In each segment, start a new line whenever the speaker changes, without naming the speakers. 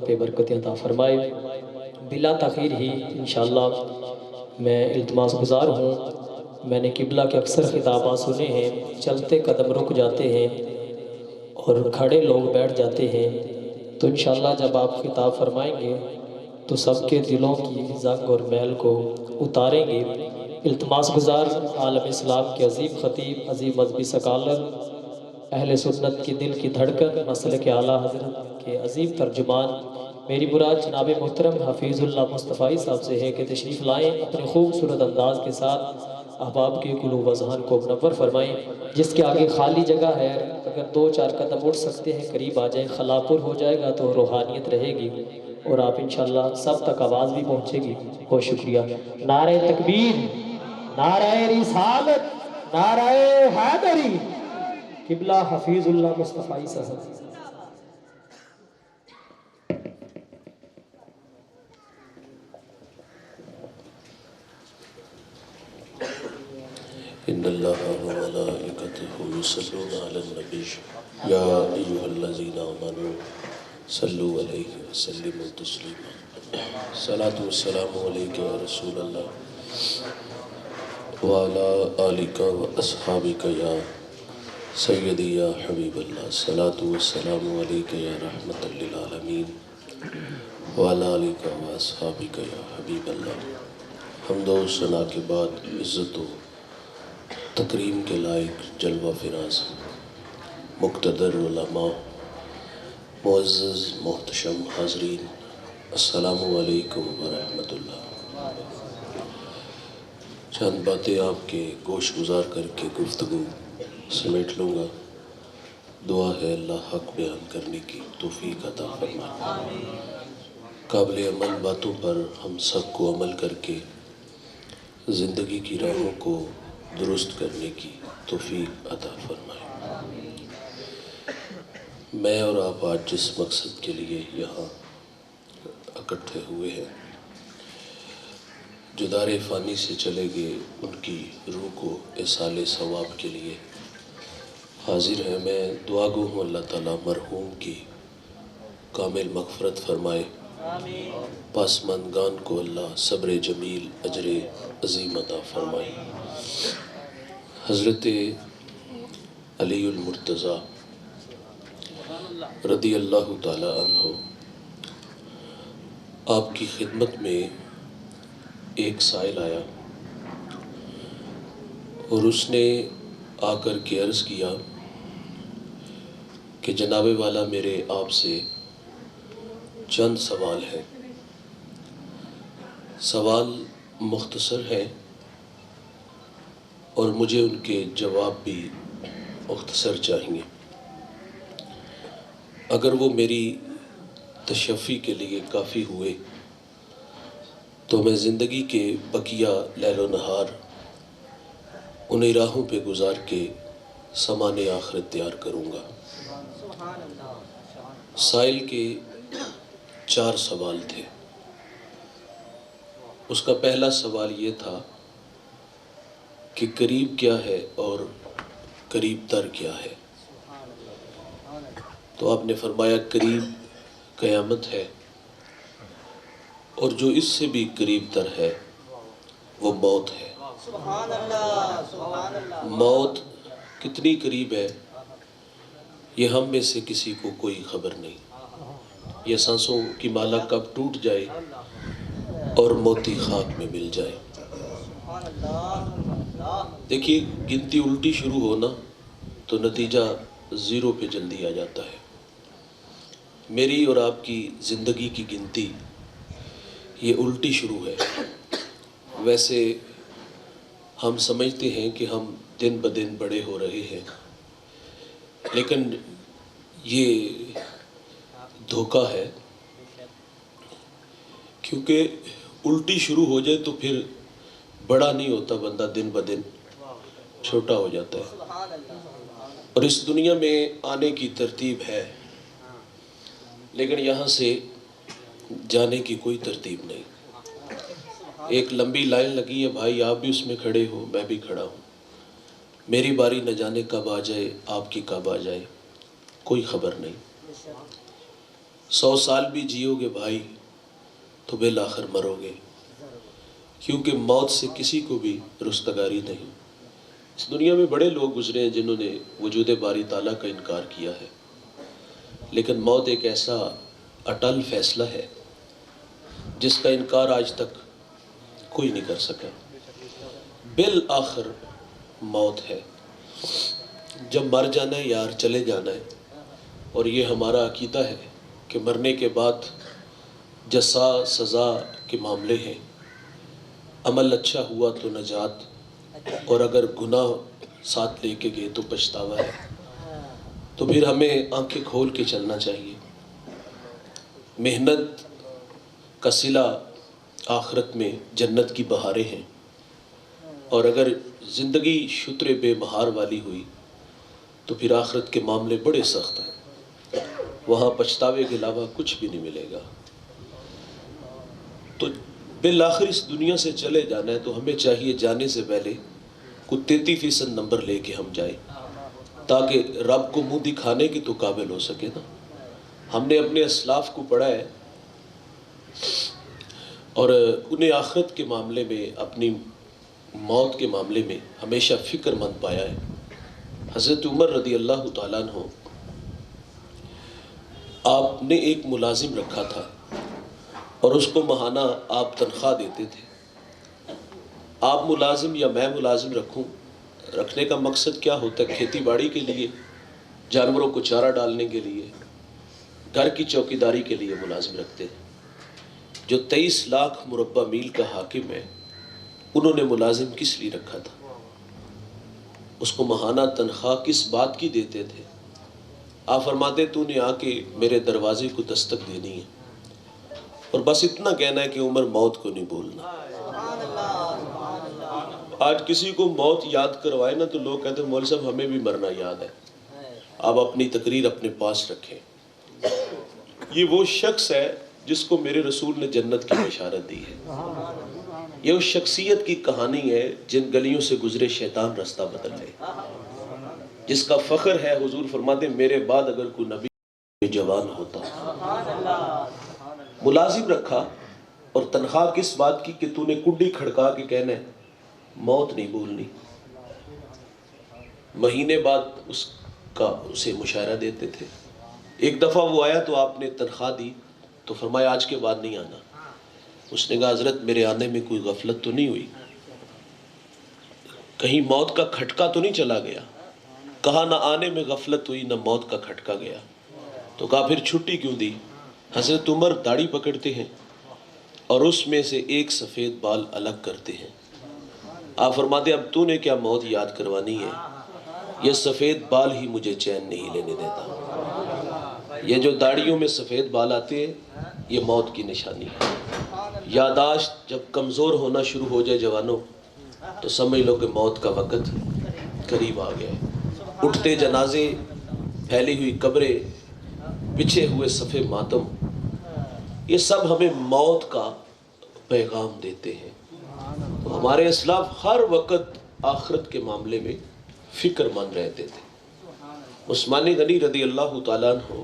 پہ برکت عطا فرمائے۔ بلا تاخیر ہی انشاءاللہ میں التماس گزار ہوں، میں نے قبلہ کے اکثر خطابات سنے ہیں، چلتے قدم رک جاتے ہیں اور کھڑے لوگ بیٹھ جاتے ہیں، تو انشاءاللہ جب آپ خطاب فرمائیں گے تو سب کے دلوں کی زنگ اور میل کو اتاریں گے۔ التماس گزار عالم اسلام کے عظیم خطیب، عظیم مذہبی سکالر، اہل سنت کی دل کی دھڑکن، مسلک اعلیٰ حضرت کے عظیم ترجمان، میری مراد جناب محترم حفیظ اللہ مصطفی صاحب سے ہے کہ تشریف لائیں، اپنے خوبصورت انداز کے ساتھ احباب کے قلوب و اذہان کو منور فرمائیں۔ جس کے آگے خالی جگہ ہے، اگر 2-4 قدم اٹھ سکتے ہیں قریب آ جائیں، خلا پر ہو جائے گا تو روحانیت رہے گی اور آپ انشاءاللہ سب تک آواز بھی پہنچے گی۔ بہت شکریہ۔ نعرہ تکبیر، نعرہ رسالت، نعرہ حیدری، قبلہ حفیظ اللہ مصطفی صاحب۔
ان اللہ و ملائکتہ یصلون علی النبی یا ایھا الذین آمنوا صلوا علیہ وسلموا تسلیما۔ صلاۃ والسلام علیک یا رسول اللہ وعلی آلک و اصحابک یا سیدی یا حبیب اللہ۔ صلاۃ والسلام علیک یا رحمۃ للعالمین وعلی آلک و اصحابک یا حبیب اللہ۔ حمد و ثنا کے بعد عزت و تکریم کے لائق جلوہ فراز مقتدر علماء، معزز محتشم حاضرین، السلام علیکم ورحمۃ اللہ۔ چند باتیں آپ کے گوش گزار کر کے گفتگو سمیٹ لوں گا۔ دعا ہے اللہ حق بیان کرنے کی توفیق عطا فرمائے۔ قابل عمل باتوں پر ہم سب کو عمل کر کے زندگی کی راہوں کو درست کرنے کی توفیق عطا فرمائے۔ میں اور آپ آج جس مقصد کے لیے یہاں اکٹھے ہوئے ہیں، جو دار فانی سے چلے گئے ان کی روح کو ایصال ثواب کے لیے حاضر ہیں، میں دعا گو ہوں اللہ تعالیٰ مرحوم کی کامل مغفرت فرمائے، پاسماندگان کو اللہ صبر جمیل اجر عظیم عطا فرمائے۔ حضرت علی المرتضیٰ رضی اللہ تعالی عنہ، آپ کی خدمت میں ایک سائل آیا اور اس نے آ کر کے عرض کیا کہ جناب والا میرے آپ سے چند سوال ہیں۔ سوال مختصر ہیں اور مجھے ان کے جواب بھی مختصر چاہیے۔ اگر وہ میری تشفی کے لیے کافی ہوئے تو میں زندگی کے بقیہ لیل و نہار انہیں راہوں پہ گزار کے سامان آخرت تیار کروں گا۔ سائل کے 4 سوال تھے۔ اس کا پہلا سوال یہ تھا کہ قریب کیا ہے اور قریب تر کیا ہے؟ تو آپ نے فرمایا قریب قیامت ہے اور جو اس سے بھی قریب تر ہے وہ موت ہے۔ موت کتنی قریب ہے یہ ہم میں سے کسی کو کوئی خبر نہیں۔ یہ سانسوں کی مالا کب ٹوٹ جائے اور موتی خاک میں مل جائے۔ دیکھیے گنتی الٹی شروع ہونا تو نتیجہ 0 پہ جلدی آ جاتا ہے۔ میری اور آپ کی زندگی کی گنتی یہ الٹی شروع ہے۔ ویسے ہم سمجھتے ہیں کہ ہم دن بدن بڑے ہو رہے ہیں، لیکن یہ دھوکہ ہے، کیونکہ الٹی شروع ہو جائے تو پھر بڑا نہیں ہوتا، بندہ دن بدن چھوٹا ہو جاتا ہے۔ اور اس دنیا میں آنے کی ترتیب ہے، لیکن یہاں سے جانے کی کوئی ترتیب نہیں۔ ایک لمبی لائن لگی ہے، بھائی آپ بھی اس میں کھڑے ہو، میں بھی کھڑا ہوں۔ میری باری نہ جانے کب آ جائے، آپ کی کب آ جائے، کوئی خبر نہیں۔ 100 سال بھی جیو گے بھائی تو بالآخر مرو گے، کیونکہ موت سے کسی کو بھی رستگاری نہیں۔ اس دنیا میں بڑے لوگ گزرے ہیں جنہوں نے وجود باری تعالیٰ کا انکار کیا ہے، لیکن موت ایک ایسا اٹل فیصلہ ہے جس کا انکار آج تک کوئی نہیں کر سکا۔ بالآخر موت ہے، جب مر جانا ہے یار چلے جانا ہے، اور یہ ہمارا عقیدہ ہے کہ مرنے کے بعد جزا سزا کے معاملے ہیں۔ عمل اچھا ہوا تو نجات، اور اگر گناہ ساتھ لے کے گئے تو پچھتاوا ہے۔ تو پھر ہمیں آنکھیں کھول کے چلنا چاہیے۔ محنت کا صلہ آخرت میں جنت کی بہاریں ہیں، اور اگر زندگی شتر بے بہار والی ہوئی تو پھر آخرت کے معاملے بڑے سخت ہیں، وہاں پچھتاوے کے علاوہ کچھ بھی نہیں ملے گا۔ تو بالآخر اس دنیا سے چلے جانا ہے، تو ہمیں چاہیے جانے سے پہلے کوئی 33% نمبر لے کے ہم جائیں، تاکہ رب کو منہ دکھانے کی تو قابل ہو سکے نا۔ ہم نے اپنے اسلاف کو پڑھا ہے اور انہیں آخرت کے معاملے میں، اپنی موت کے معاملے میں ہمیشہ فکر مند پایا ہے۔ حضرت عمر رضی اللہ تعالیٰ عنہ، آپ نے ایک ملازم رکھا تھا اور اس کو ماہانہ آپ تنخواہ دیتے تھے۔ آپ ملازم یا میں ملازم رکھنے کا مقصد کیا ہوتا ہے؟ کھیتی باڑی کے لیے، جانوروں کو چارہ ڈالنے کے لیے، گھر کی چوکیداری کے لیے ملازم رکھتے ہیں۔ جو 23 لاکھ مربع میل کا حاکم ہے، انہوں نے ملازم کس لیے رکھا تھا؟ اس کو ماہانہ تنخواہ کس بات کی دیتے تھے؟ آپ فرماتے تو نے آ کے میرے دروازے کو دستک دینی ہے اور بس اتنا کہنا ہے کہ عمر موت کو نہیں بھولنا۔ آج کسی کو موت یاد کروائے نا تو لوگ کہتے ہیں مولوی صاحب ہمیں بھی مرنا یاد ہے۔ آپ اپنی تقریر اپنے پاس رکھیں۔ یہ وہ شخص ہے جس کو میرے رسول نے جنت کی بشارت دی ہے۔ یہ اس شخصیت کی کہانی ہے جن گلیوں سے گزرے شیطان راستہ بدل لے، جس کا فخر ہے حضور فرماتے میرے بعد اگر کوئی نبی جوان ہوتا۔ ملازم رکھا اور تنخواہ کس بات کی کہ تو نے کنڈی کھڑکا کے کہنا ہے موت نہیں بھولنی۔ مہینے بعد اسے مشاعرہ دیتے تھے۔ ایک دفعہ وہ آیا تو آپ نے تنخواہ دی تو فرمایا آج کے بعد نہیں آنا۔ اس نے کہا حضرت میرے آنے میں کوئی غفلت تو نہیں ہوئی، کہیں موت کا کھٹکا تو نہیں چلا گیا؟ کہا نہ آنے میں غفلت ہوئی نہ موت کا کھٹکا گیا۔ تو کہا پھر چھٹی کیوں دی؟ حضرت عمر داڑھی پکڑتے ہیں اور اس میں سے ایک سفید بال الگ کرتے ہیں۔ آپ فرماتے اب تو نے کیا موت یاد کروانی ہے؟ یہ سفید بال ہی مجھے چین نہیں لینے دیتا۔ یہ جو داڑھیوں میں سفید بال آتے ہیں یہ موت کی نشانی ہے۔ یاداشت جب کمزور ہونا شروع ہو جائے جوانوں تو سمجھ لو کہ موت کا وقت قریب آ گیا ہے۔ اٹھتے جنازے، پھیلی ہوئی قبریں، بچھے ہوئے صفے ماتم، یہ سب ہمیں موت کا پیغام دیتے ہیں۔ تو ہمارے اسلاف ہر وقت آخرت کے معاملے میں فکر مند رہتے تھے۔ عثمان غنی رضی اللہ تعالیٰ عنہ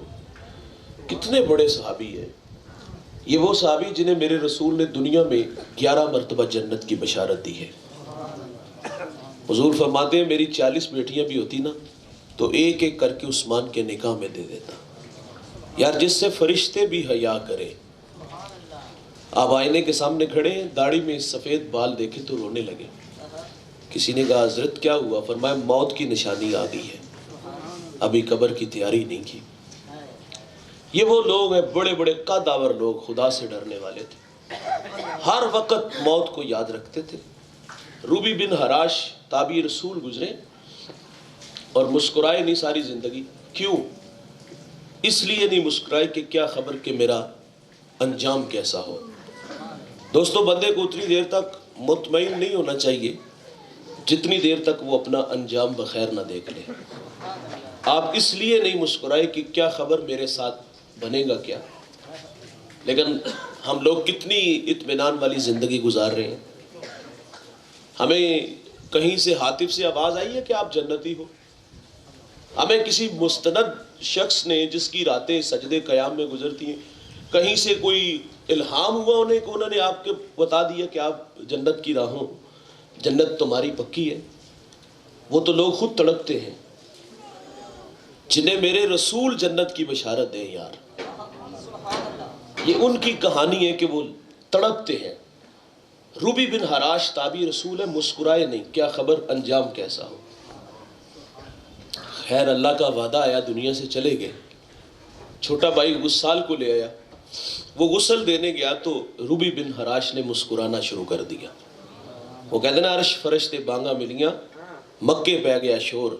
کتنے بڑے صحابی ہیں۔ یہ وہ صحابی جنہیں میرے رسول نے دنیا میں 11 مرتبہ جنت کی بشارت دی ہے۔ حضور فرماتے ہیں میری 40 بیٹیاں بھی ہوتی نا تو ایک ایک کر کے عثمان کے نکاح میں دے دیتا۔ یار جس سے فرشتے بھی حیا کریں۔ آپ آئینے کے سامنے کھڑے ہیں، داڑھی میں سفید بال دیکھے تو رونے لگے۔ کسی نے کہا حضرت کیا ہوا؟ فرمایا موت کی نشانی آ گئی ہے، ابھی قبر کی تیاری نہیں کی۔ یہ وہ لوگ ہیں بڑے بڑے قدآور لوگ، خدا سے ڈرنے والے تھے، ہر وقت موت کو یاد رکھتے تھے۔ روبی بن حراش تابعی رسول گزرے اور مسکرائے نہیں ساری زندگی۔ کیوں؟ اس لیے نہیں مسکرائے کہ کیا خبر کہ میرا انجام کیسا ہو۔ دوستو بندے کو اتنی دیر تک مطمئن نہیں ہونا چاہیے جتنی دیر تک وہ اپنا انجام بخیر نہ دیکھ لے۔ آپ اس لیے نہیں مسکرائے کہ کیا خبر میرے ساتھ بنے گا کیا، لیکن ہم لوگ کتنی اطمینان والی زندگی گزار رہے ہیں۔ ہمیں کہیں سے ہاتف سے آواز آئی ہے کہ آپ جنتی ہو، ہمیں کسی مستند شخص نے جس کی راتیں سجدے قیام میں گزرتی ہیں، کہیں سے کوئی الہام ہوا انہیں کہ انہوں نے آپ کے بتا دیا کہ آپ جنت کی راہوں، جنت تمہاری پکی ہے؟ وہ تو لوگ خود تڑپتے ہیں جنہیں میرے رسول جنت کی بشارت دیں یار. یہ ان کی کہانی ہے کہ وہ تڑپتے ہیں. روبی بن حراش تابعی رسول ہے، مسکرائے نہیں، کیا خبر انجام کیسا ہو. خیر اللہ کا وعدہ آیا، دنیا سے چلے گئے. چھوٹا بھائی غسال کو لے آیا، وہ غسل دینے گیا تو روبی بن حراش نے مسکرانا شروع کر دیا. وہ کہتے ہیں عرش فرش تے بانگا ملیاں، مکے پہ گیا شور،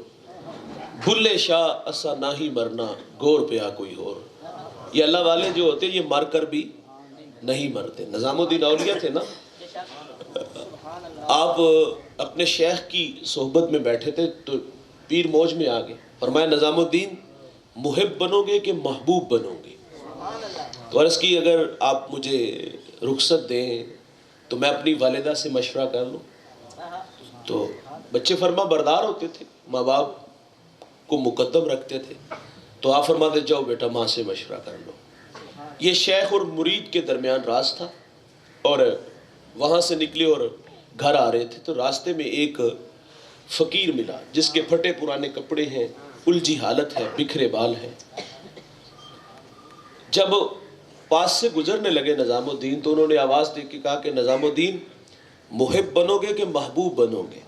بھلے شاہ اسا نہ ہی مرنا، گور پہ آ کوئی اور. یہ اللہ والے جو ہوتے یہ مر کر بھی نہیں مرتے. نظام الدین اولیاء تھے نا، آپ اپنے شیخ کی صحبت میں بیٹھے تھے تو پیر موج میں آ گئے. فرمایا نظام الدین محب بنو گے کہ محبوب بنو گے؟ تو عرض کی اگر آپ مجھے رخصت دیں تو میں اپنی والدہ سے مشورہ کر لوں. تو بچے فرما بردار ہوتے تھے، ماں باپ کو مقدم رکھتے تھے. تو آپ فرماتے جاؤ بیٹا ماں سے مشورہ کر لو. یہ شیخ اور مرید کے درمیان راز تھا. اور وہاں سے نکلے اور گھر آ رہے تھے تو راستے میں ایک فقیر ملا جس کے پھٹے پرانے کپڑے ہیں، الجھی حالت ہے، بکھرے بال ہیں. جب پاس سے گزرنے لگے نظام الدین تو انہوں نے آواز دے کے کہا کہ نظام الدین محب بنو گے کہ محبوب بنو گے؟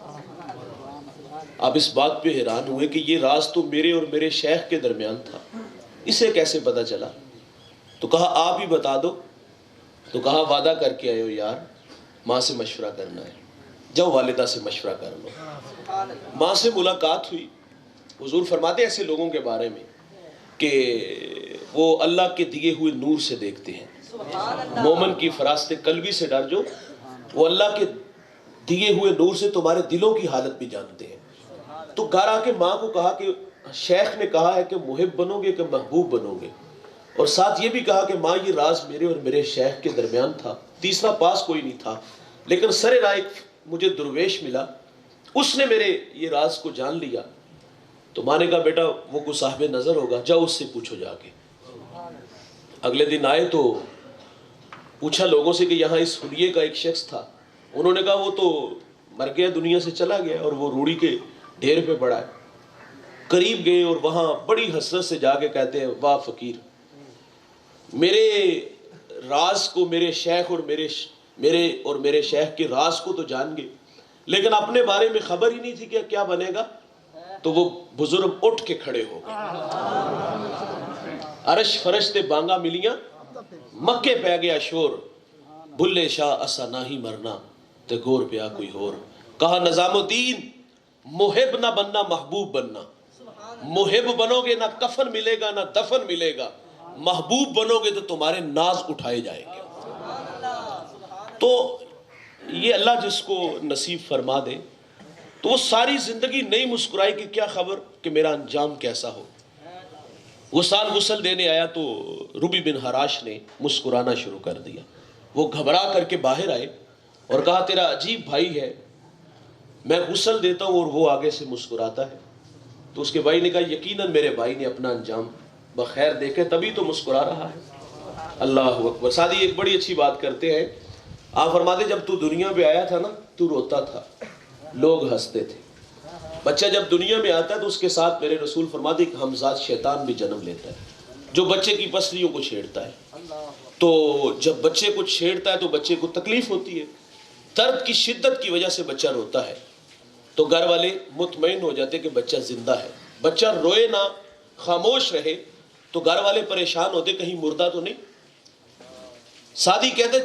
آپ اس بات پہ حیران ہوئے کہ یہ راز تو میرے اور میرے شیخ کے درمیان تھا، اسے کیسے پتا چلا؟ تو کہا آپ ہی بتا دو. تو کہا وعدہ کر کے آئے ہو یار، ماں سے مشورہ کرنا ہے، جاؤ والدہ سے مشورہ کر لو. ماں سے ملاقات ہوئی. حضور فرماتے ایسے لوگوں کے بارے میں کہ وہ اللہ کے دیے ہوئے نور سے دیکھتے ہیں. مومن کی فراست قلبی سے ڈر جو، وہ اللہ کے دیے ہوئے نور سے تمہارے دلوں کی حالت بھی جانتے ہیں. تو گھر آ کے ماں کو کہا کہ شیخ نے کہا ہے کہ محب بنو گے کہ محبوب بنو گے، اور ساتھ یہ بھی کہا کہ ماں یہ راز میرے اور میرے شیخ کے درمیان تھا، تیسرا پاس کوئی نہیں تھا، لیکن سر رائے مجھے درویش ملا، اس نے میرے یہ راز کو جان لیا. تو ماں نے کہا بیٹا وہ کوئی صاحب نظر ہوگا، جاؤ اس سے پوچھو جا کے. اگلے دن آئے تو پوچھا لوگوں سے کہ یہاں اس حلیے کا ایک شخص تھا. انہوں نے کہا وہ تو مر گیا، دنیا سے چلا گیا اور وہ روڑی کے ڈھیر پہ پڑا ہے. قریب گئے اور وہاں بڑی حسرت سے جا کے کہتے ہیں واہ فقیر، میرے راز کو میرے شیخ اور میرے شیخ کے راز کو تو جان گئے، لیکن اپنے بارے میں خبر ہی نہیں تھی کہ کیا بنے گا. تو وہ بزرگ اٹھ کے کھڑے ہو گئے. عرش فرش تے بانگا ملیاں، مکے پہ گیا شور، بھلے شاہ اسا نہ ہی مرنا تے گور پیا کوئی اور. کہا نظام الدین محب نہ بننا، محبوب بننا. محب بنو گے نہ کفن ملے گا نہ دفن ملے گا، محبوب بنو گے تو تمہارے ناز اٹھائے جائیں گے. تو یہ اللہ جس کو نصیب فرما دے تو وہ ساری زندگی نہیں مسکرائی کہ کیا خبر کہ میرا انجام کیسا ہو. وہ سال غسل دینے آیا تو روبی بن حراش نے مسکرانا شروع کر دیا. وہ گھبرا کر کے باہر آئے اور کہا تیرا عجیب بھائی ہے، میں غسل دیتا ہوں اور وہ آگے سے مسکراتا ہے. تو اس کے بھائی نے کہا یقیناً میرے بھائی نے اپنا انجام بخیر دیکھے تبھی تو مسکرا رہا ہے. اللہ اکبر. سادی ایک بڑی اچھی بات کرتے ہیں. آپ فرماتے جب تو دنیا میں آیا تھا نا تو روتا تھا، لوگ ہنستے تھے. بچہ جب دنیا میں آتا ہے تو اس کے ساتھ میرے رسول فرماتے کہ ہمزاد شیطان بھی جنم لیتا ہے جو بچے کی پسلیوں کو چھیڑتا ہے. تو جب بچے کو چھیڑتا ہے تو بچے کو تکلیف ہوتی ہے، درد کی شدت کی وجہ سے بچہ روتا ہے. تو گھر والے مطمئن ہو جاتے کہ بچہ زندہ ہے. بچہ روئے نہ، خاموش رہے تو گھر والے پریشان ہوتے کہیں مردہ تو نہیں. سادی کہتے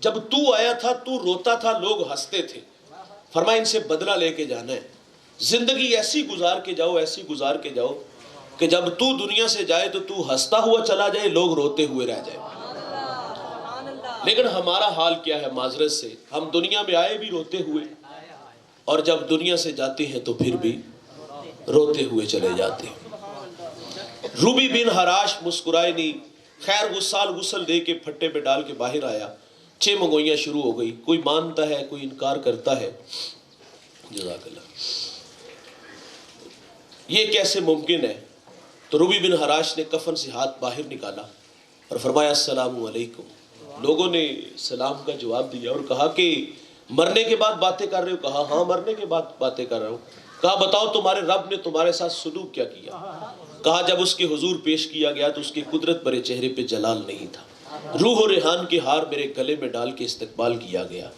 جب تو آیا تھا تو روتا تھا، لوگ ہنستے تھے. فرمایا ان سے بدلہ لے کے جانا ہے. زندگی ایسی گزار کے جاؤ، ایسی گزار کے جاؤ کہ جب تو دنیا سے جائے تو تو ہنستا ہوا چلا جائے، لوگ روتے ہوئے رہ جائے. لیکن ہمارا حال کیا ہے معذرت سے، ہم دنیا میں آئے بھی روتے ہوئے اور جب دنیا سے جاتے ہیں تو پھر بھی روتے ہوئے چلے جاتے ہیں. روبی بن حراش مسکرائے نہیں. خیر وہ سال غسل دے کے پھٹے پہ ڈال کے باہر آیا. 6 منگوئیاں شروع ہو گئی، کوئی مانتا ہے کوئی انکار کرتا ہے. جزاک اللہ. یہ کیسے ممکن ہے تو ربی بن حراش نے کفن سے ہاتھ باہر نکالا اور فرمایا السلام علیکم۔ لوگوں نے سلام کا جواب دیا اور کہا کہ مرنے کے بعد باتیں کر رہے ہو؟ کہا ہاں مرنے کے بعد باتیں کر رہا ہوں۔ کہا بتاؤ تمہارے رب نے تمہارے ساتھ سلوک کیا کیا؟ کہا جب اس کے حضور پیش کیا گیا تو اس کی قدرت برے چہرے پہ جلال نہیں تھا، روح و ریحان کے ہار میرے گلے میں ڈال کے استقبال کیا گیا۔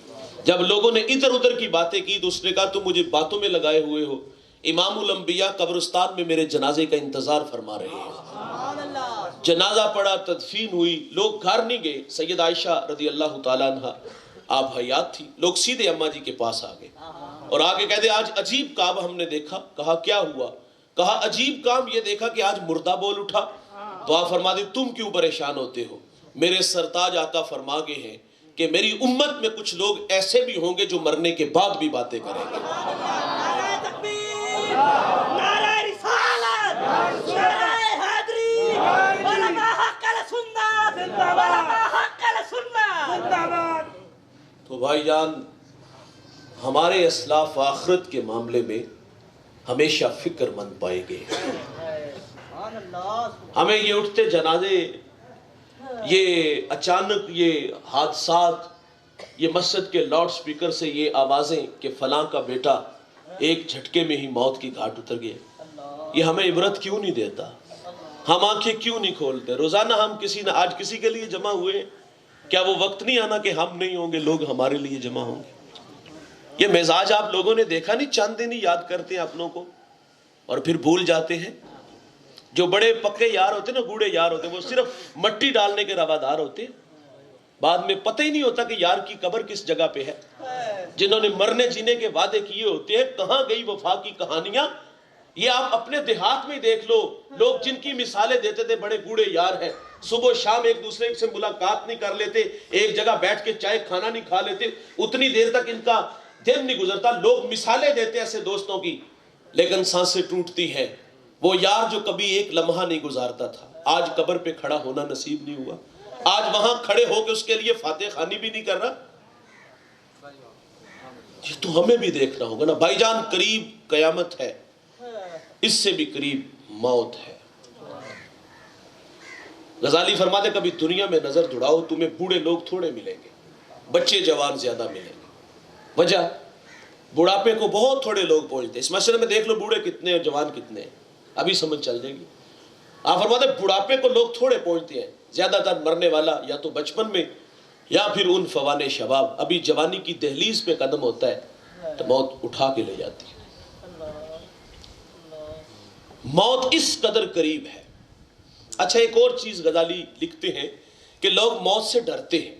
جب لوگوں نے ادھر ادھر کی باتیں کی تو اس نے کہا تم مجھے باتوں میں لگائے ہوئے ہو، امام الانبیاء قبرستان میں میرے جنازے کا انتظار فرما رہے ہیں۔ جنازہ پڑا، تدفین ہوئی، لوگ گھر نہیں گئے۔ سید عائشہ رضی اللہ تعالیٰ عنہ آپ حیات تھی، لوگ سیدھے اماں جی کے پاس آ گئے اور آگے کہتے آج عجیب کام ہم نے دیکھا۔ کہا کیا ہوا؟ کہا عجیب کام یہ دیکھا کہ آج مردہ بول اٹھا۔ تو آپ فرما دی تم کیوں پریشان ہوتے ہو؟ میرے سرتاج آقا فرما گئے ہیں کہ میری امت میں کچھ لوگ ایسے بھی ہوں گے جو مرنے کے بعد بھی باتیں کریں گے۔
نعرہ تکبیر، نعرہ رسالت، نعرہ حیدری، علماء حق السنت، علماء حق السنت۔
تو بھائی جان ہمارے اسلاف آخرت کے معاملے میں ہمیشہ فکر مند پائے گئے۔ ہمیں یہ اٹھتے جنازے، یہ اچانک یہ حادثات، یہ مسجد کے لاؤڈ سپیکر سے یہ آوازیں کہ فلاں کا بیٹا ایک جھٹکے میں ہی موت کی گھاٹ اتر گیا، یہ ہمیں عبرت کیوں نہیں دیتا؟ ہم آنکھیں کیوں نہیں کھولتے؟ روزانہ ہم آج کسی کے لیے جمع ہوئے، کیا وہ وقت نہیں آنا کہ ہم نہیں ہوں گے، لوگ ہمارے لیے جمع ہوں گے؟ یہ مزاج آپ لوگوں نے دیکھا نہیں، چند دن ہی یاد کرتے ہیں اپنوں کو اور پھر بھول جاتے ہیں۔ جو بڑے پکے یار ہوتے ہیں نا، گوڑے یار ہوتے ہیں، وہ صرف مٹی ڈالنے کے روادار ہوتے ہیں، بعد میں پتہ ہی نہیں ہوتا کہ یار کی قبر کس جگہ پہ ہے۔ جنہوں نے مرنے جینے کے وعدے کیے ہوتے ہیں، کہاں گئی وفا کی کہانیاں؟ یہ آپ اپنے دیہات میں دیکھ لو، لوگ جن کی مثالیں دیتے تھے بڑے گوڑے یار ہیں، صبح و شام ایک دوسرے سے ملاقات نہیں کر لیتے، ایک جگہ بیٹھ کے چائے کھانا نہیں کھا لیتے، اتنی دیر تک ان کا دن نہیں گزرتا۔ لوگ مثالیں دیتے ایسے دوستوں کی، لیکن سانسیں ٹوٹتی ہیں۔ وہ یار جو کبھی ایک لمحہ نہیں گزارتا تھا، آج قبر پہ کھڑا ہونا نصیب نہیں ہوا، آج وہاں کھڑے ہو کے اس کے لیے فاتح خوانی بھی نہیں کر رہا۔ یہ تو ہمیں بھی دیکھنا ہوگا نا بھائی جان، قریب قیامت ہے، اس سے بھی قریب موت ہے۔ غزالی فرماتے کبھی دنیا میں نظر دوڑاؤ، تمہیں بوڑھے لوگ تھوڑے ملیں گے، بچے جوان زیادہ ملیں گے۔ وجہ بڑھاپے کو بہت تھوڑے لوگ پہنچتے ہیں۔ اس مسئلے میں دیکھ لو بوڑھے کتنے اور جوان کتنے ہیں، ابھی سمجھ چل جائے گی۔ آپ فرماتے بڑھاپے کو لوگ تھوڑے پہنچتے ہیں، زیادہ تر مرنے والا یا تو بچپن میں یا پھر ان فوان شباب، ابھی جوانی کی دہلیز پہ قدم ہوتا ہے تو موت اٹھا کے لے جاتی ہے۔ موت اس قدر قریب ہے۔ اچھا ایک اور چیز غزالی لکھتے ہیں کہ لوگ موت سے ڈرتے ہیں،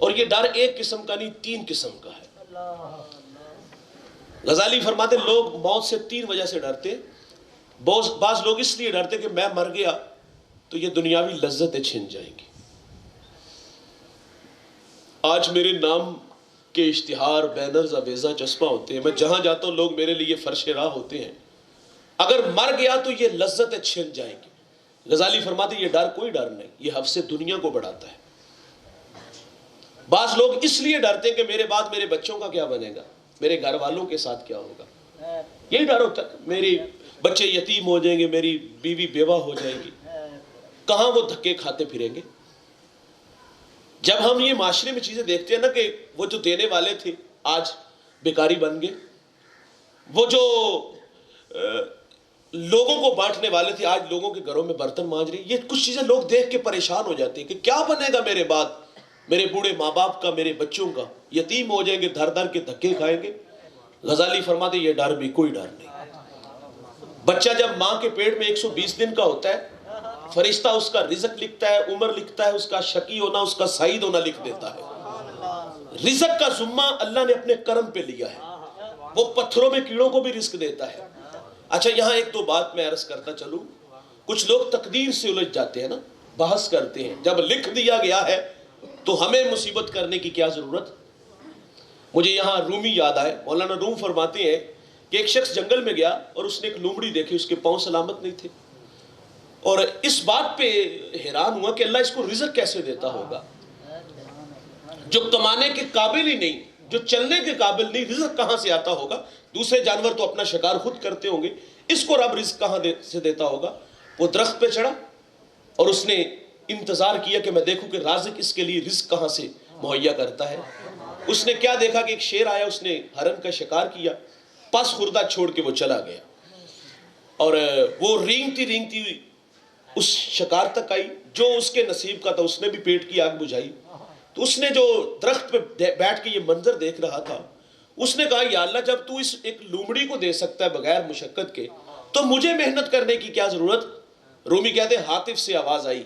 اور یہ ڈر ایک قسم کا نہیں، تین قسم کا ہے۔ غزالی فرماتے لوگ موت سے تین وجہ سے ڈرتے ہیں۔ بعض لوگ اس لیے ڈرتے کہ میں مر گیا تو یہ دنیاوی لذتیں چھن جائیں گی۔ آج میرے نام کے اشتہار، بینرز، اویزہ چسپاں ہوتے ہیں، میں جہاں جاتا ہوں لوگ میرے لیے فرش راہ ہوتے ہیں، اگر مر گیا تو یہ لذتیں چھن جائیں گی۔ غزالی فرماتے یہ ڈر کوئی ڈر نہیں، یہ حفظ دنیا کو بڑھاتا ہے۔ بعض لوگ اس لیے ڈرتے کہ میرے بعد میرے بچوں کا کیا بنے گا، میرے گھر والوں کے ساتھ کیا ہوگا، یہی ڈر ہوتا ہے، میری بچے یتیم ہو جائیں گے، میری بیوی بیوہ ہو جائے گی، کہاں وہ دھکے کھاتے پھریں گے۔ جب ہم یہ معاشرے میں چیزیں دیکھتے ہیں نا کہ وہ جو دینے والے تھے آج بیکاری بن گئے، وہ جو لوگوں کو بانٹنے والے تھے آج لوگوں کے گھروں میں برتن مانج رہے ہیں، یہ کچھ چیزیں لوگ دیکھ کے پریشان ہو جاتے ہیں کہ کیا بنے گا میرے بعد، میرے بوڑھے ماں باپ کا، میرے بچوں کا، یتیم ہو جائیں گے، دھر دھر کے دھکے کھائیں گے۔ غزالی فرماتے یہ ڈر بھی کوئی ڈر نہیں۔ بچہ جب ماں کے پیٹ میں 120 دن کا ہوتا ہے، فرشتہ اس کا رزق لکھتا ہے، عمر لکھتا ہے، اس کا شقی ہونا، اس کا سعید ہونا لکھ دیتا ہے۔ رزق کا ذمہ اللہ نے اپنے کرم پہ لیا ہے، وہ پتھروں میں کیڑوں کو بھی رزق دیتا ہے۔ اچھا یہاں ایک دو بات میں عرض کرتا چلوں، کچھ لوگ تقدیر سے الجھ جاتے ہیں نا، بحث کرتے ہیں، جب لکھ دیا گیا ہے تو ہمیں مصیبت کرنے کی کیا ضرورت۔ مجھے یہاں رومی یاد آئے، مولانا روم فرماتے ہیں کہ ایک شخص جنگل میں گیا اور اس نے ایک لومڑی دیکھی، اس کے پاؤں سلامت نہیں تھے، اور اس بات پہ حیران ہوا کہ اللہ اس کو رزق کیسے دیتا ہوگا، جو کمانے کے قابل ہی نہیں، جو چلنے کے قابل نہیں، رزق کہاں سے آتا ہوگا؟ دوسرے جانور تو اپنا شکار خود کرتے ہوں گے، اس کو رب رزق کہاں سے دیتا ہوگا؟ وہ درخت پہ چڑھا اور اس نے انتظار کیا کہ میں دیکھوں کہ رازق اس کے لیے رزق کہاں سے مہیا کرتا ہے۔ اس نے کیا دیکھا کہ ایک شیر آیا، اس نے ہرن کا شکار کیا، پس خوردہ چھوڑ کے وہ چلا گیا، اور وہ رینگتی رینگتی اس شکار تک آئی جو اس کے نصیب کا تھا۔ اس نے بھی پیٹ کی آگ بجھائی، تو اس نے جو درخت پہ بیٹھ کے یہ منظر دیکھ رہا تھا، اس نے کہا یا اللہ جب تو اس ایک لومڑی کو دے سکتا ہے بغیر مشقت کے، تو مجھے محنت کرنے کی کیا ضرورت؟ رومی کہتے ہیں حاطف سے آواز آئی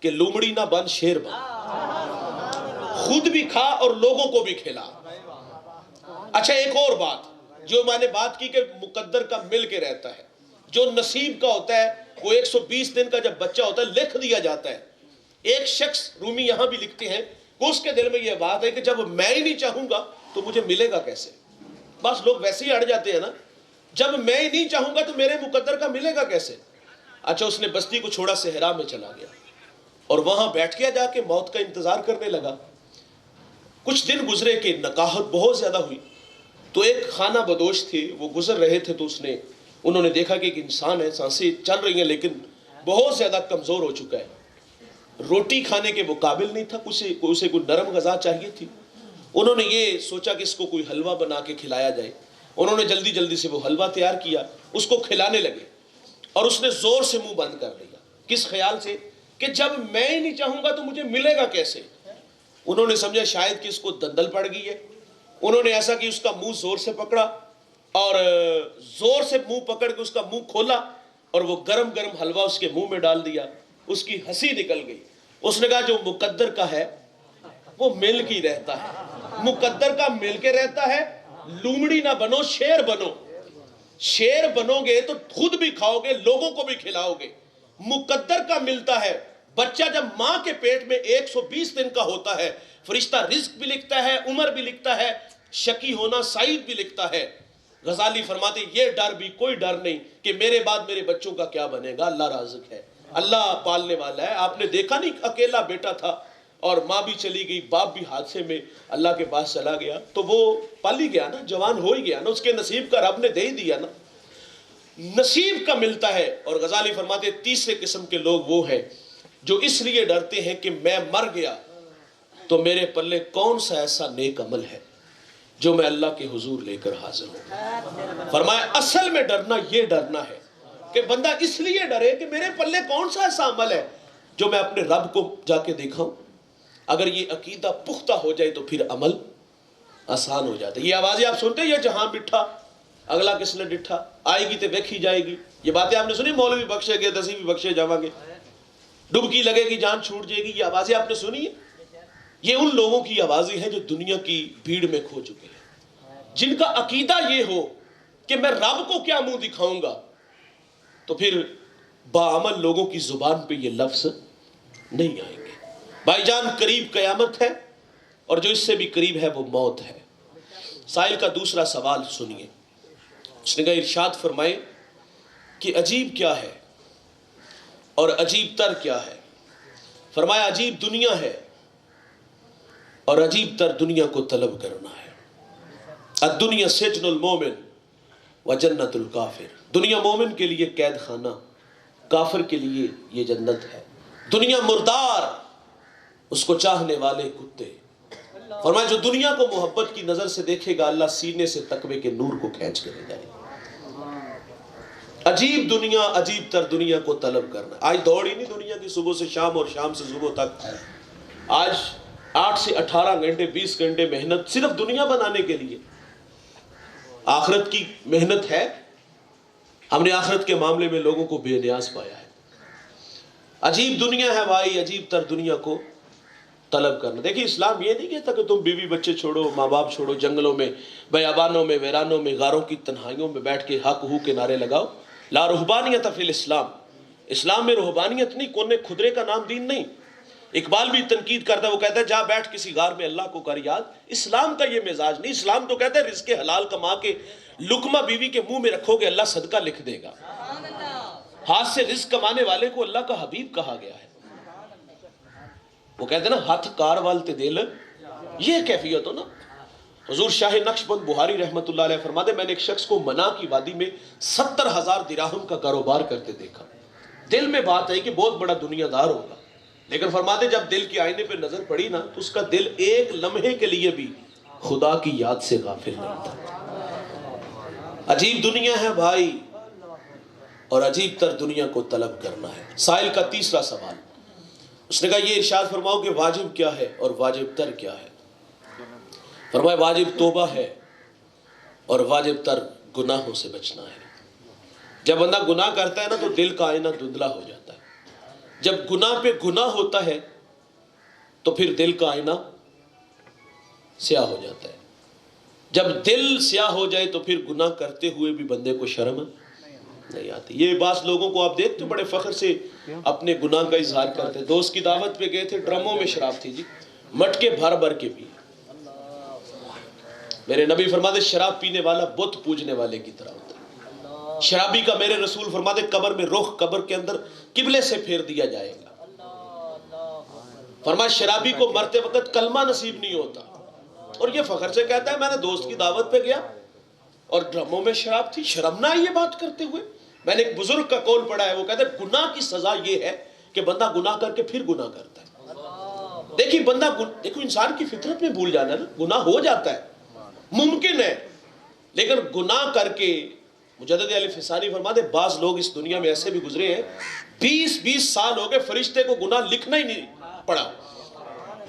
کہ لومڑی نہ بن شیر بن، خود بھی کھا اور لوگوں کو بھی کھلا۔ اچھا ایک اور بات جو میں نے بات کی کہ مقدر کا مل کے رہتا ہے، جو نصیب کا ہوتا ہے وہ 120 دن کا جب بچہ ہوتا ہے لکھ دیا جاتا ہے۔ ایک شخص رومی یہاں بھی لکھتے ہیں کہ اس کے دل میں یہ بات ہے کہ جب میں ہی نہیں چاہوں گا تو مجھے ملے گا کیسے؟ بس لوگ ویسے ہی اڑ جاتے ہیں نا، جب میں ہی نہیں چاہوں گا تو میرے مقدر کا ملے گا کیسے؟ اچھا اس نے بستی کو چھوڑا، صحرا میں چلا گیا اور وہاں بیٹھ گیا، جا کے موت کا انتظار کرنے لگا۔ کچھ دن گزرے کہ نکاحت بہت زیادہ ہوئی، تو ایک خانہ بدوش تھے، وہ گزر رہے تھے، تو انہوں نے دیکھا کہ ایک انسان ہے، سانسیں چل رہی ہیں لیکن بہت زیادہ کمزور ہو چکا ہے، روٹی کھانے کے مقابل نہیں تھا، اسے کوئی نرم غذا چاہیے تھی۔ انہوں نے یہ سوچا کہ اس کو کوئی حلوہ بنا کے کھلایا جائے۔ انہوں نے جلدی جلدی سے وہ حلوہ تیار کیا، اس کو کھلانے لگے، اور اس نے زور سے منہ بند کر لیا۔ کس خیال سے؟ کہ جب میں ہی نہیں چاہوں گا تو مجھے ملے گا کیسے؟ انہوں نے سمجھا شاید کہ اس کو دندل پڑ گئی ہے۔ انہوں نے ایسا کہ اس کا منہ زور سے پکڑا اور زور سے منہ پکڑ کے اس کا منہ کھولا اور وہ گرم گرم حلوہ اس کے منہ میں ڈال دیا۔ اس کی ہنسی نکل گئی۔ اس نے کہا جو مقدر کا ہے وہ مل کے رہتا ہے، مقدر کا مل کے رہتا ہے، لومڑی نہ بنو شیر بنو۔ شیر بنو گے تو خود بھی کھاؤ گے، لوگوں کو بھی کھلاؤ گے۔ مقدر کا ملتا ہے، بچہ جب ماں کے پیٹ میں 120 دن کا ہوتا ہے، فرشتہ رزق بھی لکھتا ہے، عمر بھی لکھتا ہے، شقی ہونا سعید بھی لکھتا ہے۔ غزالی فرماتے یہ ڈر بھی کوئی ڈر نہیں کہ میرے بعد میرے بچوں کا کیا بنے گا، اللہ رازق ہے، اللہ پالنے والا ہے۔ آپ نے دیکھا نہیں اکیلا بیٹا تھا اور ماں بھی چلی گئی، باپ بھی حادثے میں اللہ کے پاس چلا گیا، تو وہ پل ہی گیا نا، جوان ہو ہی گیا نا، اس کے نصیب کا رب نے دے ہی دیا نا، نصیب کا ملتا ہے۔ اور غزالی فرماتے تیسرے قسم کے لوگ وہ ہیں جو اس لیے ڈرتے ہیں کہ میں مر گیا تو میرے پلے کون سا ایسا نیک عمل ہے جو میں اللہ کے حضور لے کر حاضر ہوں۔ فرمایا اصل میں ڈرنا یہ ڈرنا ہے کہ بندہ اس لیے ڈرے کہ میرے پلے کون سا ایسا عمل ہے جو میں اپنے رب کو جا کے دیکھاؤں۔ اگر یہ عقیدہ پختہ ہو جائے تو پھر عمل آسان ہو جاتا ہے۔ یہ آوازیں آپ سنتے ہیں، یہ جہاں بٹھا اگلا کس نے ڈٹھا، آئے گی تے ویکھی جائے گی، یہ باتیں آپ نے سنی، مولوی بخشے گے دسی بھی بخشے جاواں گے، ڈبکی لگے گی جان چھوٹ جائے گی، یہ آوازیں آپ نے سنی ہیں۔ یہ ان لوگوں کی آوازیں ہیں جو دنیا کی بھیڑ میں کھو چکے ہیں، جن کا عقیدہ یہ ہو کہ میں رب کو کیا منہ دکھاؤں گا، تو پھر باعمل لوگوں کی زبان پہ یہ لفظ نہیں آئیں گے۔ بھائی جان قریب قیامت ہے، اور جو اس سے بھی قریب ہے وہ موت ہے۔ سائل کا دوسرا سوال سنیے، اس نے کہا ارشاد فرمائے کہ عجیب کیا ہے اور عجیب تر کیا ہے؟ فرمایا عجیب دنیا ہے اور عجیب تر دنیا کو طلب کرنا ہے۔ الدنیا سجن المومن و جنت الکافر، دنیا مومن کے لیے قید خانہ، کافر کے لیے یہ جنت ہے۔ دنیا مردار، اس کو چاہنے والے کتے۔ فرمایا جو دنیا کو محبت کی نظر سے دیکھے گا اللہ سینے سے تقوی کے نور کو کھینچ کر لے جائے گا۔ عجیب دنیا، عجیب تر دنیا کو طلب کرنا۔ آج دوڑ ہی نہیں دنیا کی، صبح سے شام اور شام سے صبح تک۔ آج 8 سے 18 گھنٹے 20 گھنٹے محنت صرف دنیا بنانے کے لیے۔ آخرت کی محنت ہے؟ ہم نے آخرت کے معاملے میں لوگوں کو بے نیاز پایا ہے۔ عجیب دنیا ہے بھائی، عجیب تر دنیا کو طلب کرنا۔ دیکھیں اسلام یہ نہیں کہتا کہ تم بیوی بچے چھوڑو، ماں باپ چھوڑو، جنگلوں میں، بیابانوں میں، ویرانوں میں، غاروں کی تنہائیوں میں بیٹھ کے حق ہو کے نعرے لگاؤ۔ لا رہبانیت فی الاسلام، اسلام میں رہبانیت نہیں، کونے کھدرے کا نام دین نہیں۔ اقبال بھی تنقید کرتا ہے، وہ کہتا ہے جا بیٹھ کسی غار میں اللہ کو کر یاد۔ اسلام کا یہ مزاج نہیں، اسلام تو کہتا ہے رزق حلال کما کے لقمہ بیوی کے منہ میں رکھو گے اللہ صدقہ لکھ دے گا۔ ہاتھ سے رزق کمانے والے کو اللہ کا حبیب کہا گیا ہے۔ وہ کہتے ہیں نا ہاتھ کار والتے دل، یہ کیفیت ہو نا۔ حضور شاہ نقشبند بخاری رحمت اللہ علیہ فرماتے میں نے ایک شخص کو منا کی وادی میں 70,000 دراہم کا کاروبار کرتے دیکھا۔ دل میں بات ہے کہ بہت بڑا دنیا دار ہوگا، لیکن فرماتے جب دل کی آئینے پہ نظر پڑی نا تو اس کا دل ایک لمحے کے لیے بھی خدا کی یاد سے غافل نہیں تھا۔ عجیب دنیا ہے بھائی، اور عجیب تر دنیا کو طلب کرنا ہے۔ سائل کا تیسرا سوال، اس نے کہا یہ ارشاد فرماؤ کہ واجب کیا ہے اور واجب تر کیا ہے؟ فرمایا واجب توبہ ہے اور واجب تر گناہوں سے بچنا ہے۔ جب بندہ گناہ کرتا ہے نا تو دل کا آئینہ دھندلا ہو جاتا ہے، جب گناہ پہ گناہ ہوتا ہے تو پھر دل کا آئینہ سیاہ ہو جاتا ہے۔ جب دل سیاہ ہو جائے تو پھر گناہ کرتے ہوئے بھی بندے کو شرم نہیں آتی۔ یہ بعض لوگوں کو آپ دیکھتے بڑے فخر سے اپنے گناہ کا اظہار کرتے، دوست کی دعوت پہ گئے تھے، ڈرموں میں شراب تھی جی، مٹکے بھر بھر کے پی۔ میرے نبی فرماتے شراب پینے والا بت پوجنے والے کی طرح ہوتا ہے۔ شرابی کا میرے رسول فرماتے قبر میں رخ قبر کے اندر قبلے سے پھیر دیا جائے گا۔ فرمایا شرابی کو مرتے وقت کلمہ نصیب نہیں ہوتا، اور یہ فخر سے کہتا ہے میں نے دوست کی دعوت پہ گیا اور ڈرموں میں شراب تھی، شرم نہ آئی یہ بات کرتے ہوئے۔ میں نے ایک بزرگ کا قول پڑھا ہے، وہ کہتا ہے گناہ کی سزا یہ ہے کہ بندہ گناہ کر کے پھر گناہ کرتا ہے۔ دیکھیں بندہ دیکھو انسان کی فطرت میں بھول جانا نا، گناہ ہو جاتا ہے، ممکن ہے، لیکن گناہ کر کے مجدد علی فسانی فرماتے بعض لوگ اس دنیا میں ایسے بھی گزرے ہیں 20 سال ہو گئے فرشتے کو گناہ لکھنا ہی نہیں پڑا،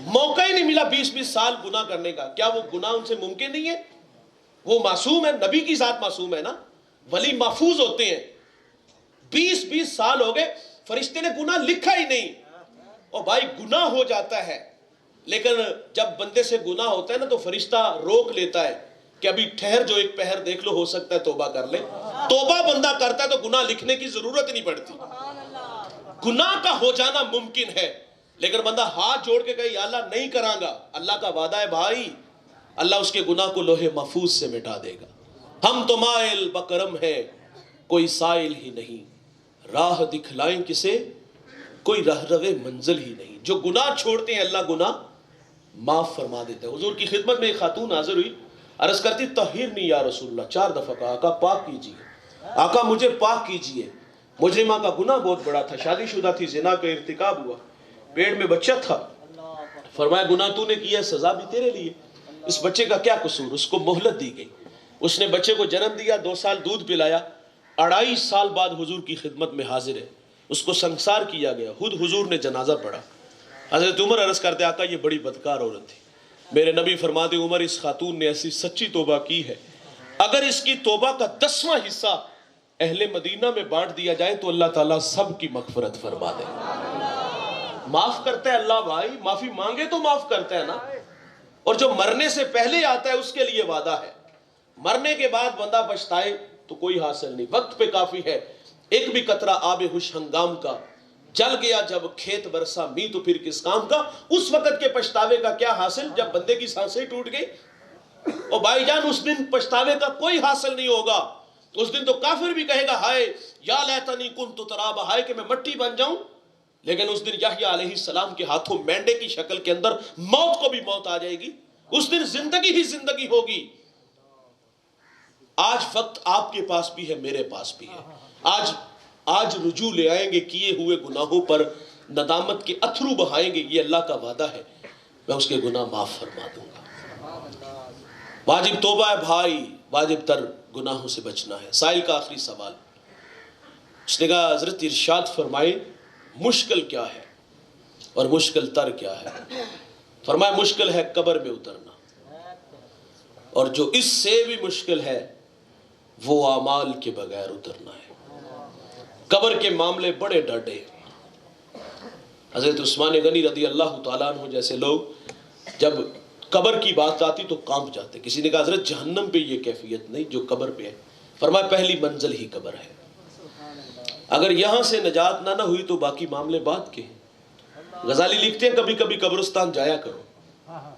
موقع ہی نہیں ملا 20 سال گناہ کرنے کا۔ کیا وہ گناہ ان سے ممکن نہیں ہے؟ وہ معصوم ہے، نبی کی ذات معصوم ہے نا، ولی محفوظ ہوتے ہیں۔ 20 سال ہو گئے فرشتے نے گناہ لکھا ہی نہیں۔ اور بھائی گناہ ہو جاتا ہے، لیکن جب بندے سے گناہ ہوتا ہے نا تو فرشتہ روک لیتا ہے کہ ابھی ٹھہر جو ایک پہر دیکھ لو، ہو سکتا ہے توبہ کر لے۔ توبہ بندہ کرتا ہے تو گناہ لکھنے کی ضرورت نہیں پڑتی۔ گناہ کا ہو جانا ممکن ہے، لیکن بندہ ہاتھ جوڑ کے کہے یا اللہ نہیں کراں گا، اللہ کا وعدہ ہے بھائی اللہ اس کے گناہ کو لوح محفوظ سے مٹا دے گا۔ ہم تو مائل بکرم ہے کوئی سائل ہی نہیں، راہ دکھلائیں کسے کوئی راہ روے منزل ہی نہیں۔ جو گناہ چھوڑتے ہیں اللہ گناہ معاف فرما دیتا ہے۔ حضور کی خدمت میں ایک خاتون حاضر ہوئی، عرض کرتی طہرنی یا رسول اللہ، 4 دفعہ کہا آقا پاک کیجیے، آقا مجھے پاک کیجیے۔ مجرمہ کا گناہ بہت بڑا تھا، شادی شدہ تھی، زنا کا ارتکاب ہوا، پیٹ میں بچہ تھا۔ فرمایا گناہ تو نے کیا ہے، سزا بھی تیرے لیے۔ اس بچے کا کیا قصور؟ اس کو مہلت دی گئی، اس نے بچے کو جنم دیا، 2 سال دودھ پلایا، 2.5 سال بعد حضور کی خدمت میں حاضر ہے، اس کو سنسار کیا گیا، خود حضور نے جنازہ پڑھا۔ حضرت عمر عرض کرتے آقا یہ بڑی بدکار عورت تھی۔ میرے نبی فرماتے عمر اس خاتون نے ایسی سچی توبہ کی ہے، اگر اس کی توبہ کا 10واں حصہ اہل مدینہ میں بانٹ دیا جائے تو اللہ تعالیٰ سب کی مغفرت فرما دے۔ معاف کرتا ہے اللہ بھائی، معافی مانگے تو معاف کرتا ہے نا۔ اور جو مرنے سے پہلے آتا ہے اس کے لیے وعدہ ہے، مرنے کے بعد بندہ پچھتائے تو کوئی حاصل نہیں، وقت پہ کافی ہے۔ ایک بھی قطرہ آب ہوش ہنگام کا، جل گیا جب کھیت برسا می تو پھر کس کام کا۔ اس وقت کے پچھتاوے کا کیا حاصل جب بندے کی سانسیں ٹوٹ گئی؟ اور بھائی جان اس دن پچھتاوے کا کوئی حاصل نہیں ہوگا۔ اس دن تو کافر بھی کہے گا ہائے یا لیتنی کنت ترابا، ہائے کہ میں مٹی بن جاؤں۔ لیکن اس دن یحییٰ علیہ السلام کے ہاتھوں مینڈے کی شکل کے اندر موت کو بھی موت آ جائے گی، اس دن زندگی ہی زندگی ہوگی۔ آج وقت آپ کے پاس بھی ہے، میرے پاس بھی ہے۔ آج رجوع لے آئیں گے کیے ہوئے گناہوں پر، ندامت کے اتھرو بہائیں گے، یہ اللہ کا وعدہ ہے، میں اس کے گناہ معاف فرما دوں گا۔ واجب توبہ ہے بھائی، واجب تر گناہوں سے بچنا ہے۔ سائل کا آخری سوال، اس نے کہا حضرت ارشاد فرمائے مشکل کیا ہے اور مشکل تر کیا ہے؟ فرمایا مشکل ہے قبر میں اترنا، اور جو اس سے بھی مشکل ہے وہ اعمال کے بغیر اترنا ہے۔ قبر کے معاملے بڑے ڈاڈے۔ حضرت عثمان غنی رضی اللہ تعالیٰ عنہ جیسے لوگ جب قبر کی بات آتی تو کانپ جاتے۔ کسی نے کہا حضرت جہنم پہ یہ کیفیت نہیں جو قبر پہ ہے۔ فرمایا پہلی منزل ہی قبر ہے، اگر یہاں سے نجات نہ ہوئی تو باقی معاملے بات کے ہیں۔ غزالی لکھتے ہیں کبھی کبھی قبرستان جایا کرو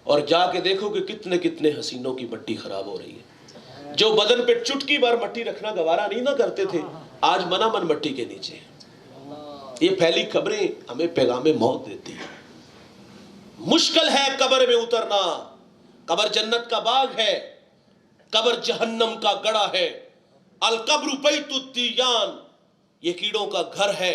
اور جا کے دیکھو کہ کتنے کتنے حسینوں کی مٹی خراب ہو رہی ہے۔ جو بدن پہ چٹکی بار مٹی رکھنا گوارا نہیں نہ کرتے تھے، آج منا من مٹی کے نیچے ہیں۔ یہ پھیلی خبریں ہمیں پیغام موت دیتی ہیں۔ مشکل ہے قبر میں اترنا، قبر جنت کا باغ ہے، قبر جہنم کا گڑھا ہے۔ القبر بیت الدیان، یہ کیڑوں کا گھر ہے۔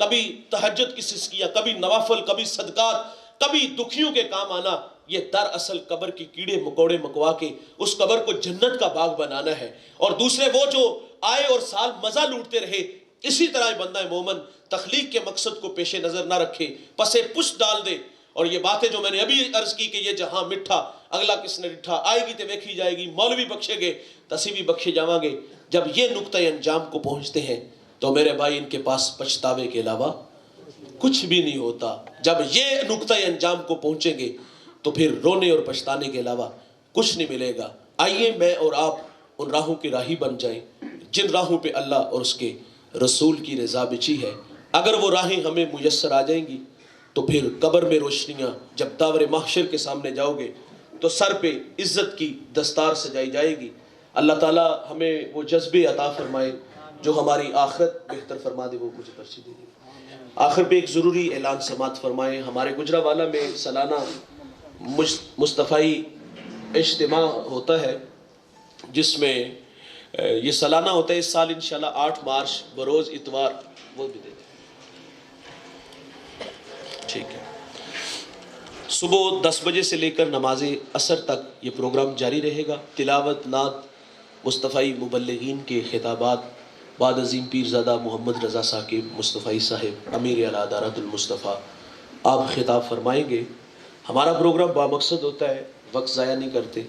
کبھی تہجد کی سسکیاں، کبھی نوافل، کبھی صدقات، کبھی دکھیوں کے کام آنا، یہ دراصل قبر کی کیڑے مکوڑے مکوا کے اس قبر کو جنت کا باغ بنانا ہے۔ اور دوسرے وہ جو آئے اور سال مزہ لوٹتے رہے، اسی طرح بندہ مومن تخلیق کے مقصد کو پیش نظر نہ رکھے، پسے پشت ڈال دے۔ اور یہ باتیں جو میں نے ابھی عرض کی کہ یہ جہاں مٹھا اگلا کس نے ڈٹھا، آئے گی تے ویکھی جائے گی، مولوی بخشے گے تسی بھی بخشے جاواں گے۔ جب یہ نقطہ انجام کو پہنچتے ہیں تو میرے بھائی ان کے پاس پچھتاوے کے علاوہ کچھ بھی نہیں ہوتا۔ جب یہ نقطہ انجام کو پہنچیں گے تو پھر رونے اور پچھتانے کے علاوہ کچھ نہیں ملے گا۔ آئیے میں اور آپ ان راہوں کے راہی بن جائیں جن راہوں پہ اللہ اور اس کے رسول کی رضا بچھی ہے۔ اگر وہ راہیں ہمیں میسر آ جائیں گی تو پھر قبر میں روشنیاں، جب داور محشر کے سامنے جاؤ گے تو سر پہ عزت کی دستار سجائی جائے گی۔ اللہ تعالیٰ ہمیں وہ جذبے عطا فرمائے جو ہماری آخرت بہتر فرما دے۔ وہ مجھے پرچی دے دے۔ آخر پہ ایک ضروری اعلان سماعت فرمائیں۔ ہمارے گجرانوالہ میں سالانہ مصطفی اجتماع ہوتا ہے، جس میں یہ سالانہ ہوتا ہے۔ اس سال انشاءاللہ 8 مارچ بروز اتوار، وہ بھی دے دیں، ٹھیک ہے، صبح 10 بجے سے لے کر نماز عصر تک یہ پروگرام جاری رہے گا۔ تلاوت، نعت، مصطفی مبلغین کے خطابات، بعد عظیم پیرزادہ محمد رضا ثاقب مصطفی صاحب امیر اعلیٰ دارت المصطفیٰ آپ خطاب فرمائیں گے۔ ہمارا پروگرام بامقصد ہوتا ہے، وقت ضائع نہیں کرتے،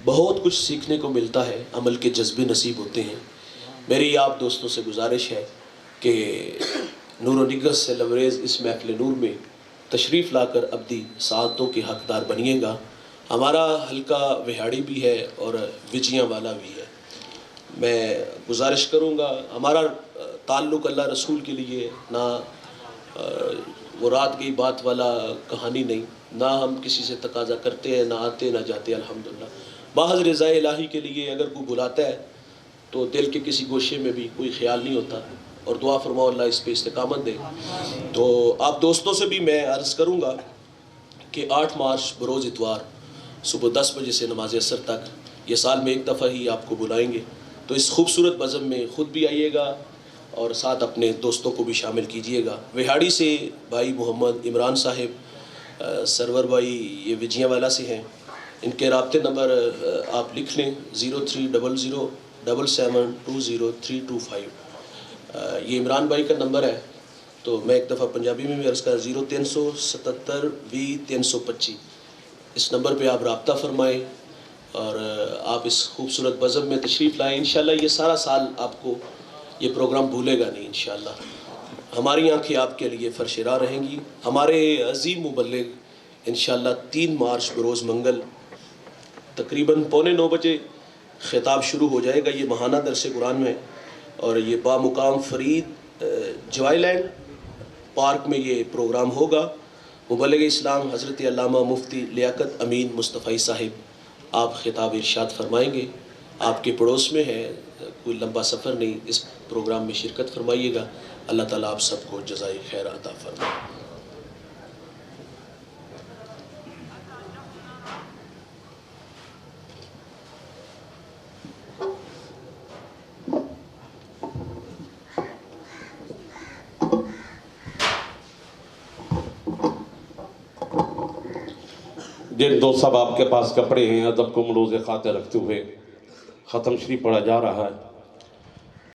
بہت کچھ سیکھنے کو ملتا ہے، عمل کے جذبے نصیب ہوتے ہیں۔ میری آپ دوستوں سے گزارش ہے کہ نور و نگہت سے لبریز اس محفل نور میں تشریف لا کر ابدی سعادتوں کے حقدار بنیے گا۔ ہمارا حلقہ وہاڑی بھی ہے اور وجیاں والا بھی ہے۔ میں گزارش کروں گا، ہمارا تعلق اللہ رسول کے لیے، نہ وہ رات گئی بات والا کہانی نہیں، نہ ہم کسی سے تقاضا کرتے ہیں، نہ آتے نہ جاتے، الحمدللہ محض رضا الہی کے لیے۔ اگر کوئی بلاتا ہے تو دل کے کسی گوشے میں بھی کوئی خیال نہیں ہوتا، اور دعا فرماؤ اللہ اس پہ استقامت دے۔ تو آپ دوستوں سے بھی میں عرض کروں گا کہ 8 مارچ بروز اتوار صبح 10 بجے سے نماز عصر تک، یہ سال میں ایک دفعہ ہی آپ کو بلائیں گے، تو اس خوبصورت بزم میں خود بھی آئیے گا اور ساتھ اپنے دوستوں کو بھی شامل کیجئے گا۔ وہاڑی سے بھائی محمد عمران صاحب، سرور بھائی یہ وجیاں والا سے ہیں، ان کے رابطے نمبر آپ لکھ لیں 030077203225۔ یہ عمران بھائی کا نمبر ہے، تو میں ایک دفعہ پنجابی میں بھی عرض کر 0377200325، اس نمبر پہ آپ رابطہ فرمائیں اور آپ اس خوبصورت بزم میں تشریف لائیں۔ انشاءاللہ یہ سارا سال آپ کو یہ پروگرام بھولے گا نہیں انشاءاللہ۔ ہماری آنکھیں آپ کے لیے فرش راہ رہیں گی۔ ہمارے عظیم مبلغ انشاءاللہ 3 مارچ بروز منگل تقریباً 8:45 بجے خطاب شروع ہو جائے گا۔ یہ ماہانہ درس قرآن میں، اور یہ بامقام فرید جوائی لینڈ پارک میں یہ پروگرام ہوگا۔ مبلغ اسلام حضرت علامہ مفتی لیاقت امین مصطفی صاحب آپ خطاب ارشاد فرمائیں گے۔ آپ کے پڑوس میں ہے، کوئی لمبا سفر نہیں، اس پروگرام میں شرکت فرمائیے گا۔ اللہ تعالیٰ آپ سب کو جزائے خیر عطا فرمائے۔
جن دو سب آپ کے پاس کپڑے ہیں، ادب کو ملوز خاطر رکھتے ہوئے ختم شریف پڑھا جا رہا ہے۔